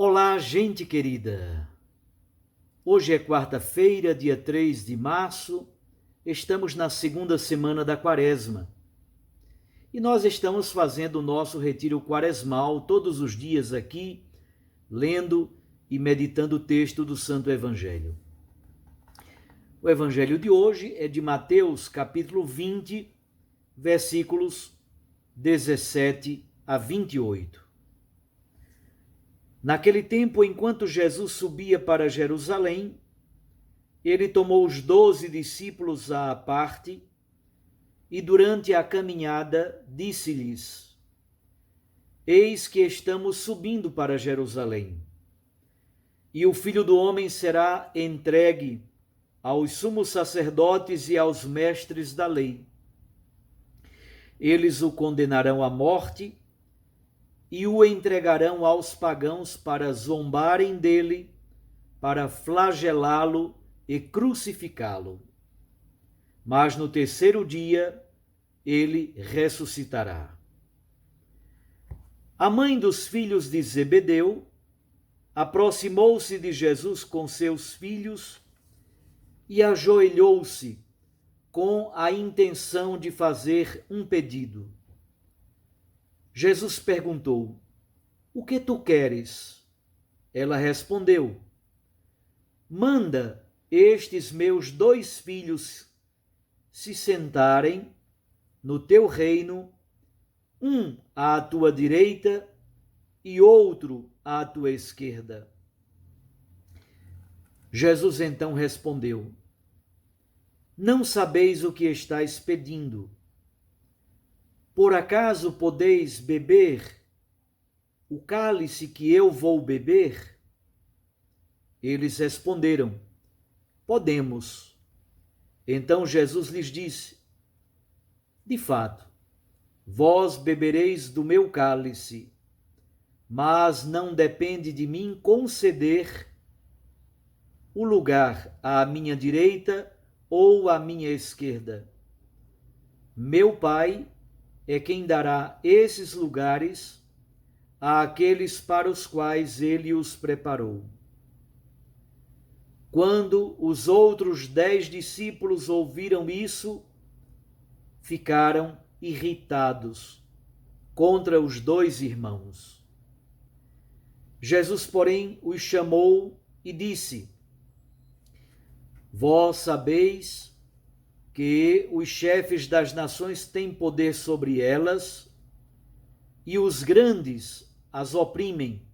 Olá, gente querida! Hoje é quarta-feira, dia 3 de março, estamos na segunda semana da Quaresma e nós estamos fazendo o nosso retiro quaresmal todos os dias aqui, lendo e meditando o texto do Santo Evangelho. O Evangelho de hoje é de Mateus, capítulo 20, versículos 17 a 28. Naquele tempo, enquanto Jesus subia para Jerusalém, ele tomou os 12 discípulos à parte e, durante a caminhada, disse-lhes: Eis que estamos subindo para Jerusalém, e o Filho do Homem será entregue aos sumos sacerdotes e aos mestres da lei. Eles o condenarão à morte e o entregarão aos pagãos para zombarem dele, para flagelá-lo e crucificá-lo. Mas no terceiro dia ele ressuscitará. A mãe dos filhos de Zebedeu aproximou-se de Jesus com seus filhos e ajoelhou-se com a intenção de fazer um pedido. Jesus perguntou: O que tu queres? Ela respondeu: Manda estes meus 2 filhos se sentarem no teu reino, um à tua direita e outro à tua esquerda. Jesus então respondeu: Não sabeis o que estáis pedindo. Por acaso podeis beber o cálice que eu vou beber? Eles responderam: Podemos. Então Jesus lhes disse: De fato, vós bebereis do meu cálice, mas não depende de mim conceder o lugar à minha direita ou à minha esquerda. Meu Pai é quem dará esses lugares àqueles para os quais ele os preparou. Quando os outros 10 discípulos ouviram isso, ficaram irritados contra os 2 irmãos. Jesus, porém, os chamou e disse: Vós sabeis que os chefes das nações têm poder sobre elas e os grandes as oprimem.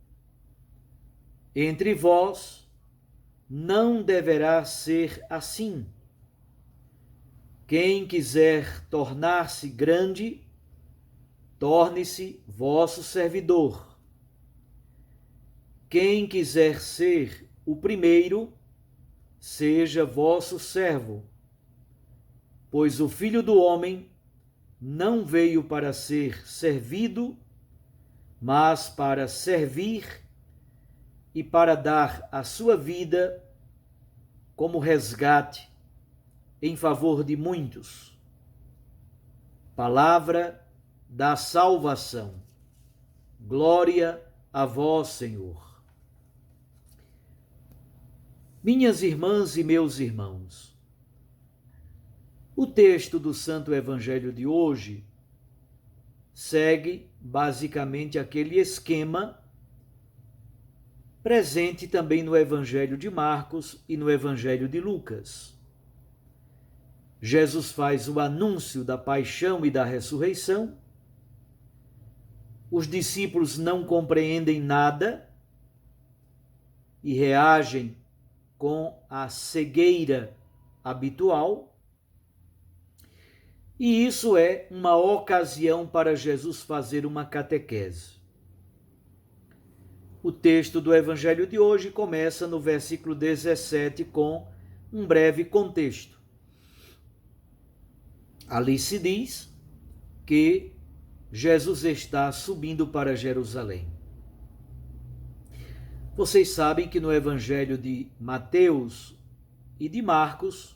Entre vós não deverá ser assim. Quem quiser tornar-se grande, torne-se vosso servidor. Quem quiser ser o primeiro, seja vosso servo. Pois o Filho do Homem não veio para ser servido, mas para servir e para dar a sua vida como resgate em favor de muitos. Palavra da salvação. Glória a vós, Senhor. Minhas irmãs e meus irmãos, o texto do Santo Evangelho de hoje segue basicamente aquele esquema presente também no Evangelho de Marcos e no Evangelho de Lucas. Jesus faz o anúncio da paixão e da ressurreição. Os discípulos não compreendem nada e reagem com a cegueira habitual. E isso é uma ocasião para Jesus fazer uma catequese. O texto do Evangelho de hoje começa no versículo 17 com um breve contexto. Ali se diz que Jesus está subindo para Jerusalém. Vocês sabem que no Evangelho de Mateus e de Marcos,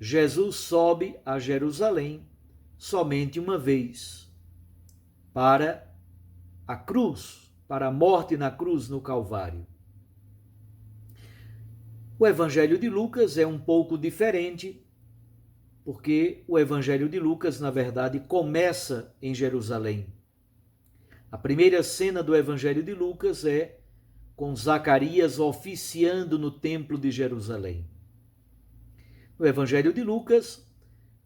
Jesus sobe a Jerusalém somente uma vez, para a cruz, para a morte na cruz no Calvário. O Evangelho de Lucas é um pouco diferente, porque o Evangelho de Lucas, na verdade, começa em Jerusalém. A primeira cena do Evangelho de Lucas é com Zacarias oficiando no templo de Jerusalém. No Evangelho de Lucas,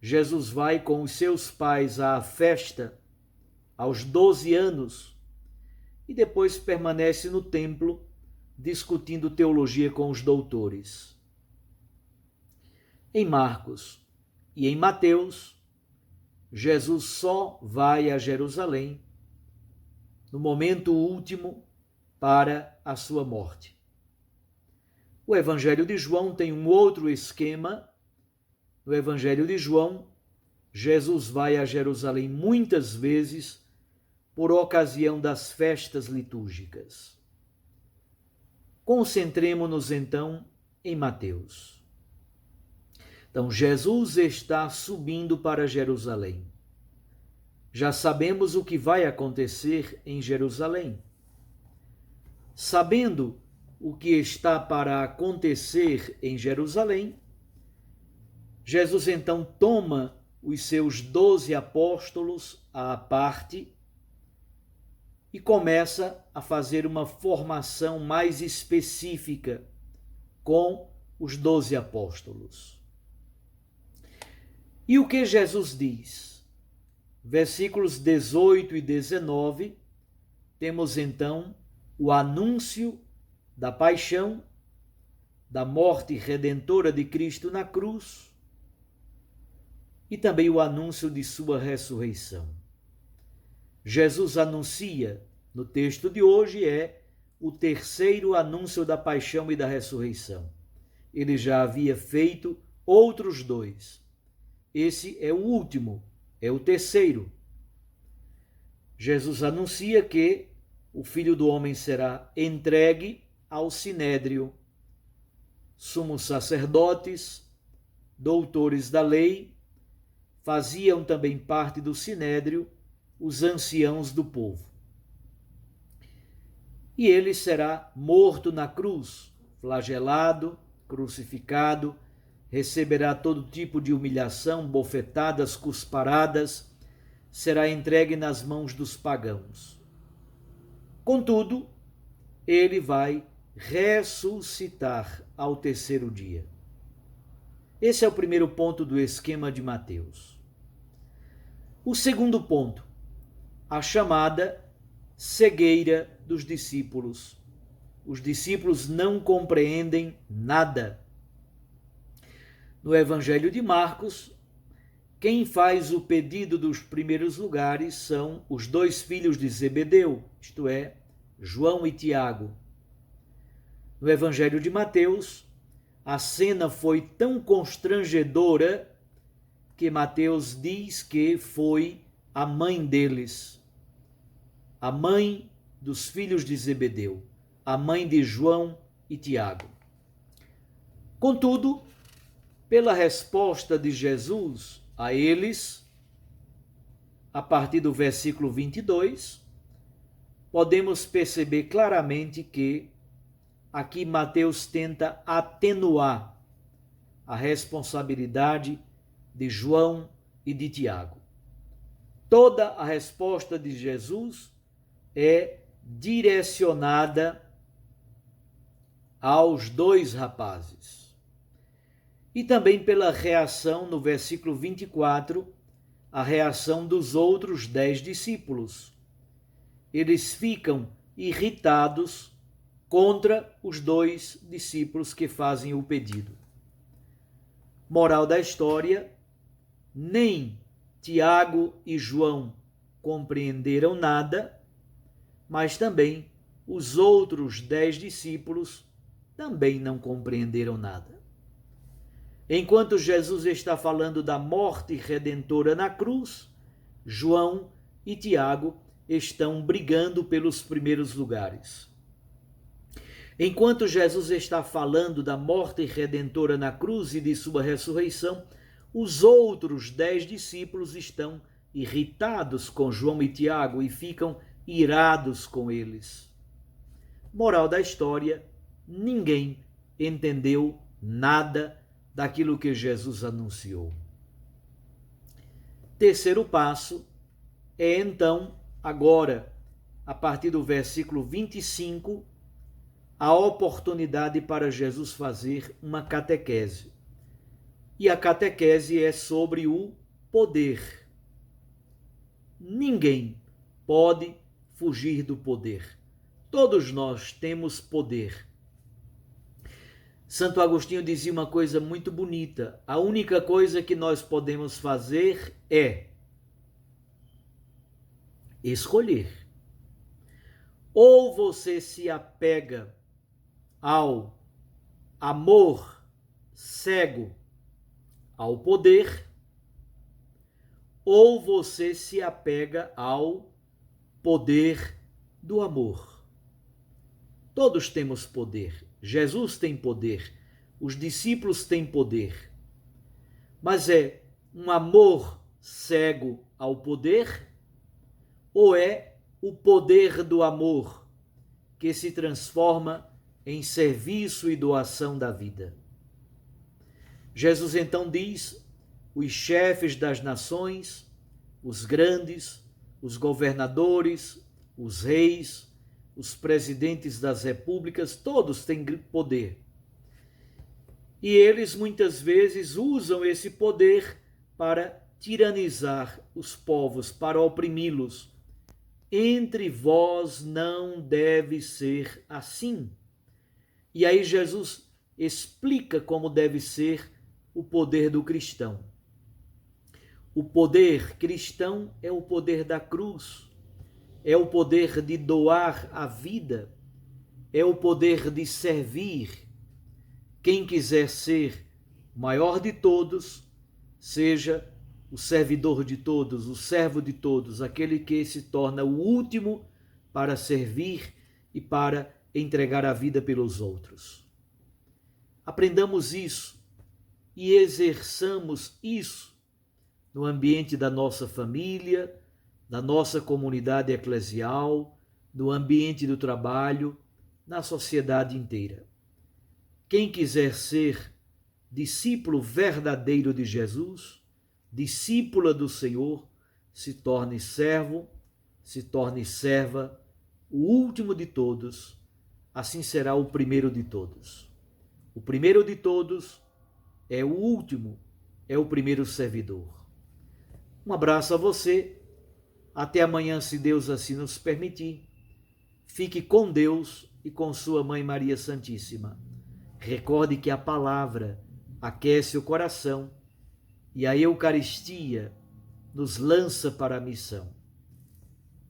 Jesus vai com os seus pais à festa aos 12 anos e depois permanece no templo discutindo teologia com os doutores. Em Marcos e em Mateus, Jesus só vai a Jerusalém no momento último para a sua morte. O Evangelho de João tem um outro esquema. No Evangelho de João, Jesus vai a Jerusalém muitas vezes por ocasião das festas litúrgicas. Concentremo-nos então em Mateus. Então, Jesus está subindo para Jerusalém. Já sabemos o que vai acontecer em Jerusalém. Sabendo o que está para acontecer em Jerusalém, Jesus então toma os seus 12 apóstolos à parte e começa a fazer uma formação mais específica com os 12 apóstolos. E o que Jesus diz? Versículos 18 e 19, temos então o anúncio da paixão, da morte redentora de Cristo na cruz e também o anúncio de sua ressurreição. Jesus anuncia, no texto de hoje, o terceiro anúncio da paixão e da ressurreição. Ele já havia feito outros 2. Esse é o último, é o terceiro. Jesus anuncia que o Filho do Homem será entregue ao sinédrio. Sumos sacerdotes, doutores da lei, faziam também parte do sinédrio os anciãos do povo. E ele será morto na cruz, flagelado, crucificado, receberá todo tipo de humilhação, bofetadas, cusparadas, será entregue nas mãos dos pagãos. Contudo, ele vai ressuscitar ao terceiro dia. Esse é o primeiro ponto do esquema de Mateus. O segundo ponto, a chamada cegueira dos discípulos. Os discípulos não compreendem nada. No Evangelho de Marcos, quem faz o pedido dos primeiros lugares são os 2 filhos de Zebedeu, isto é, João e Tiago. No Evangelho de Mateus, a cena foi tão constrangedora que Mateus diz que foi a mãe deles, a mãe dos filhos de Zebedeu, a mãe de João e Tiago. Contudo, pela resposta de Jesus a eles, a partir do versículo 22, podemos perceber claramente que aqui Mateus tenta atenuar a responsabilidade de João e de Tiago. Toda a resposta de Jesus é direcionada aos 2 rapazes. E também pela reação, no versículo 24, a reação dos outros 10 discípulos. Eles ficam irritados contra os 2 discípulos que fazem o pedido. Moral da história: nem Tiago e João compreenderam nada, mas também os outros 10 discípulos também não compreenderam nada. Enquanto Jesus está falando da morte redentora na cruz, João e Tiago estão brigando pelos primeiros lugares. Enquanto Jesus está falando da morte redentora na cruz e de sua ressurreição, os outros 10 discípulos estão irritados com João e Tiago e ficam irados com eles. Moral da história: ninguém entendeu nada daquilo que Jesus anunciou. Terceiro passo é então, agora, a partir do versículo 25, a oportunidade para Jesus fazer uma catequese. E a catequese é sobre o poder. Ninguém pode fugir do poder. Todos nós temos poder. Santo Agostinho dizia uma coisa muito bonita: a única coisa que nós podemos fazer é escolher. Ou você se apega ao amor cego ao poder, ou você se apega ao poder do amor. Todos temos poder. Jesus tem poder, os discípulos têm poder. Mas é um amor cego ao poder, ou é o poder do amor que se transforma em serviço e doação da vida? Jesus então diz: os chefes das nações, os grandes, os governadores, os reis, os presidentes das repúblicas, todos têm poder. E eles muitas vezes usam esse poder para tiranizar os povos, para oprimi-los. Entre vós não deve ser assim. E aí Jesus explica como deve ser o poder do cristão. O poder cristão é o poder da cruz, é o poder de doar a vida, é o poder de servir. Quem quiser ser o maior de todos, seja o servidor de todos, o servo de todos, aquele que se torna o último para servir e para entregar a vida pelos outros. Aprendamos isso e exerçamos isso no ambiente da nossa família, da nossa comunidade eclesial, no ambiente do trabalho, na sociedade inteira. Quem quiser ser discípulo verdadeiro de Jesus, discípula do Senhor, se torne servo, se torne serva, o último de todos, assim será o primeiro de todos. O primeiro de todos é o último, é o primeiro servidor. Um abraço a você, até amanhã, se Deus assim nos permitir. Fique com Deus e com sua Mãe Maria Santíssima. Recorde que a palavra aquece o coração e a Eucaristia nos lança para a missão.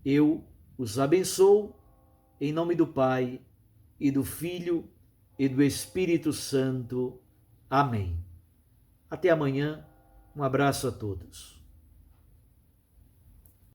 Eu os abençoo em nome do Pai e do Filho e do Espírito Santo. Amém. Até amanhã. Um abraço a todos.